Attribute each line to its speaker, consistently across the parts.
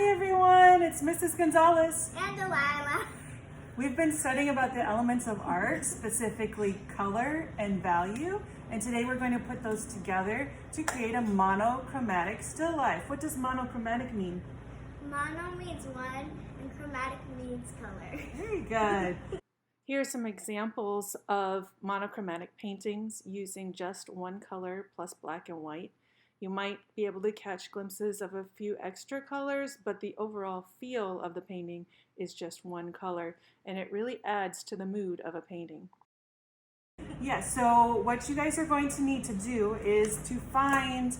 Speaker 1: Hi everyone, it's Mrs. Gonzalez.
Speaker 2: And Delilah.
Speaker 1: We've been studying about the elements of art, specifically color and value, and today we're going to put those together to create a monochromatic still life. What does monochromatic mean?
Speaker 2: Mono means one and chromatic means color.
Speaker 1: Very good. Here are some examples of monochromatic paintings using just one color plus black and white. You might be able to catch glimpses of a few extra colors, but the overall feel of the painting is just one color, and it really adds to the mood of a painting. Yeah, so what you guys are going to need to do is to find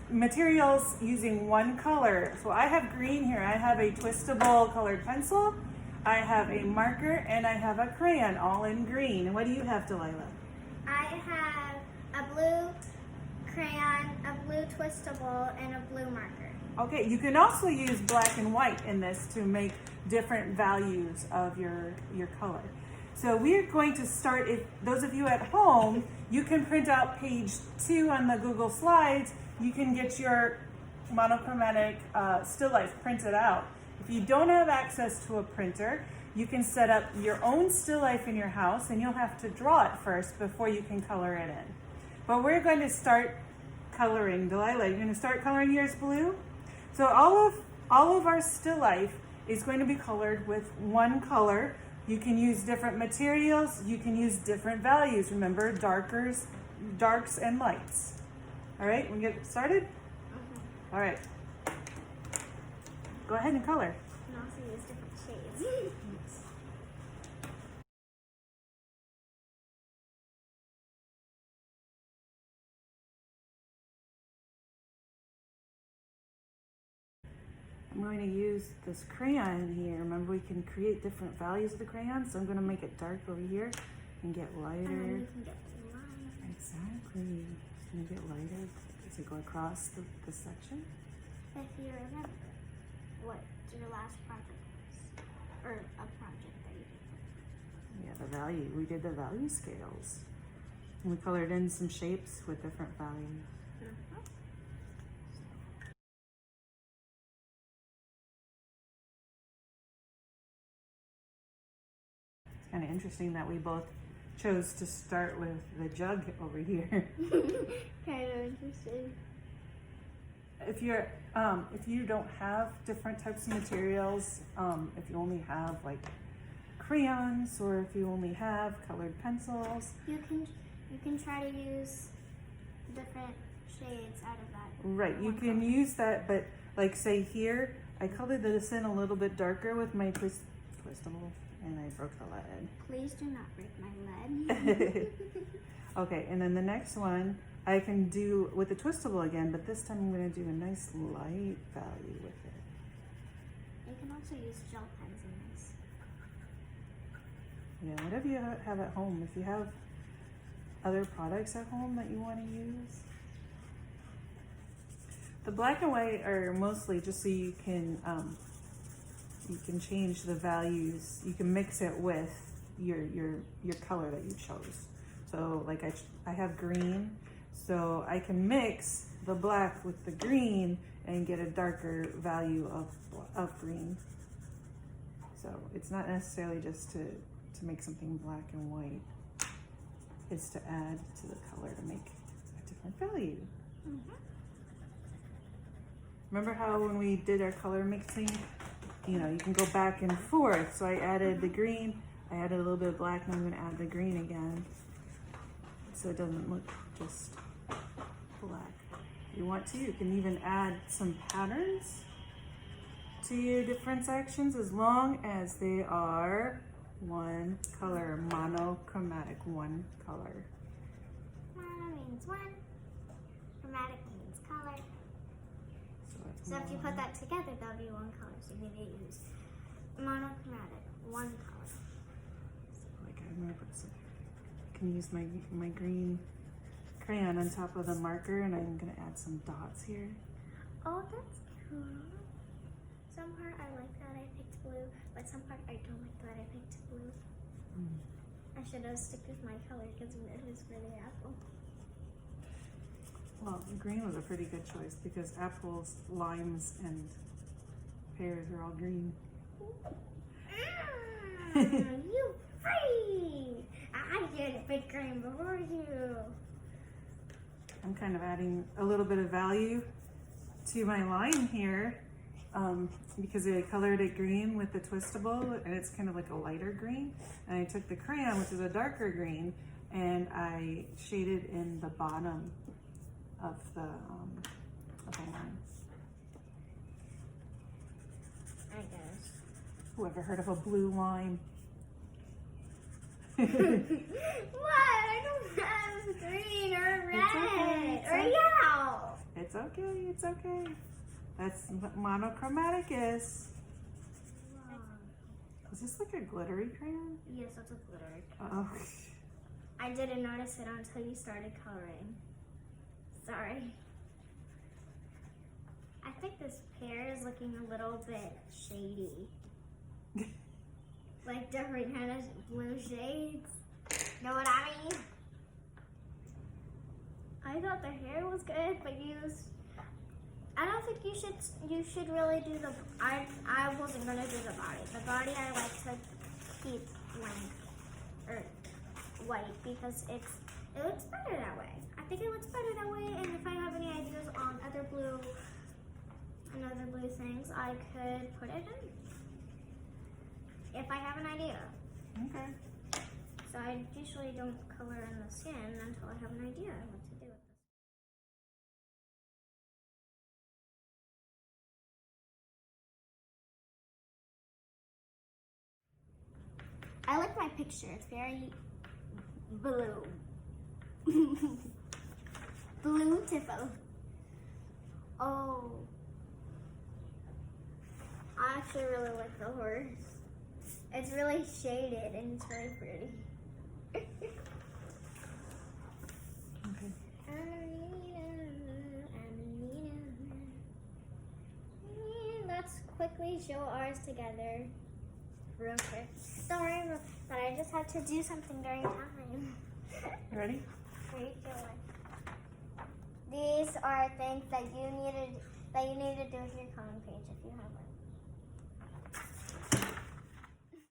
Speaker 1: materials using one color. So I have green here. I have a twistable colored pencil, I have a marker, and I have a crayon, all in green. And what do you have, Delilah?
Speaker 2: I have a blue crayon, a blue twistable, and a blue marker.
Speaker 1: Okay, you can also use black and white in this to make different values of your color. So we're going to start, if those of you at home, you can print out page 2 on the Google Slides. You can get your monochromatic still life printed out. If you don't have access to a printer, you can set up your own still life in your house, and you'll have to draw it first before you can color it in. But we're going to start coloring. Delilah, you're going to start coloring yours blue? So all of our still life is going to be colored with one color. You can use different materials. You can use different values. Remember, darks and lights. All right, we get started? All right. Go ahead and color.
Speaker 2: And also use different shades.
Speaker 1: I'm going to use this crayon here. Remember, we can create different values of the crayon, so I'm going to make it dark over here and get lighter.
Speaker 2: And then you can get light.
Speaker 1: Exactly. It's going to get lighter as we go across the section.
Speaker 2: If you remember what your last project was, or a project that you did.
Speaker 1: Yeah, the value. We did the value scales. And we colored in some shapes with different values. It's kind of interesting that we both chose to start with the jug over here.
Speaker 2: Kind of interesting.
Speaker 1: If you don't have different types of materials, if you only have like crayons, or if you only have colored pencils,
Speaker 2: You can try to use different shades out of that.
Speaker 1: right, you can use that, but like say here, I colored this in a little bit darker with my twistable, and I broke the lead.
Speaker 2: Please do not break my lead.
Speaker 1: Okay, and then the next one I can do with the twistable again, but this time I'm going to do a nice light value with it.
Speaker 2: You can also use gel pens in this.
Speaker 1: Yeah, whatever you have at home. If you have other products at home that you want to use. The black and white are mostly just so you can change the values. You can mix it with your color that you chose. So like I have green, so I can mix the black with the green and get a darker value of green. So it's not necessarily just to make something black and white. It's to add to the color to make a different value. Remember how when we did our color mixing, you can go back and forth. So I added the green, I added a little bit of black, and I'm going to add the green again, so it doesn't look just black. If you want to, you can even add some patterns to your different sections, as long as they are one color, monochromatic, one color.
Speaker 2: Mono means one, chromatic means color. So if you put that together, that'll be one color. So you need to use monochromatic, one color.
Speaker 1: Like I'm gonna put some, I can use my green crayon on top of the marker, and I'm gonna add some dots here.
Speaker 2: Oh, that's cool. Some part I like that I picked blue, but some part I don't like that I picked blue. I should have stuck with my color because it was really apple.
Speaker 1: Well, green was a pretty good choice because apples, limes, and pears are all green.
Speaker 2: You free! I did big green before you.
Speaker 1: I'm kind of adding a little bit of value to my line here because I colored it green with the twistable, and it's kind of like a lighter green. And I took the crayon, which is a darker green, and I shaded in the bottom of the line.
Speaker 2: I guess.
Speaker 1: Who ever heard of a blue line?
Speaker 2: What? I don't have green or red or yellow.
Speaker 1: It's okay, it's okay. That's what monochromatic is.
Speaker 2: Wow.
Speaker 1: Is this like a glittery crayon?
Speaker 2: Yes, that's a glitter.
Speaker 1: Oh.
Speaker 2: I didn't notice it until you started coloring. Sorry. I think this pear is looking a little bit shady. Like different kind of blue shades. Know what I mean? I thought the hair was good, but I don't think you should really do the, I wasn't gonna do the body. The body I like to keep blank or white because it looks better that way. I think it looks better that way, and if I have any ideas on other blue things, I could put it in. If I have an idea.
Speaker 1: Okay.
Speaker 2: So I usually don't color in the skin until I have an idea what to do with this. I like my picture. It's very blue. Beautiful. Oh. I actually really like the horse. It's really shaded and it's really pretty.
Speaker 1: Okay.
Speaker 2: Let's quickly show ours together real quick. Don't worry, but I just had to do something during time.
Speaker 1: You ready?
Speaker 2: These are things that you need to do with your coloring page if you have one.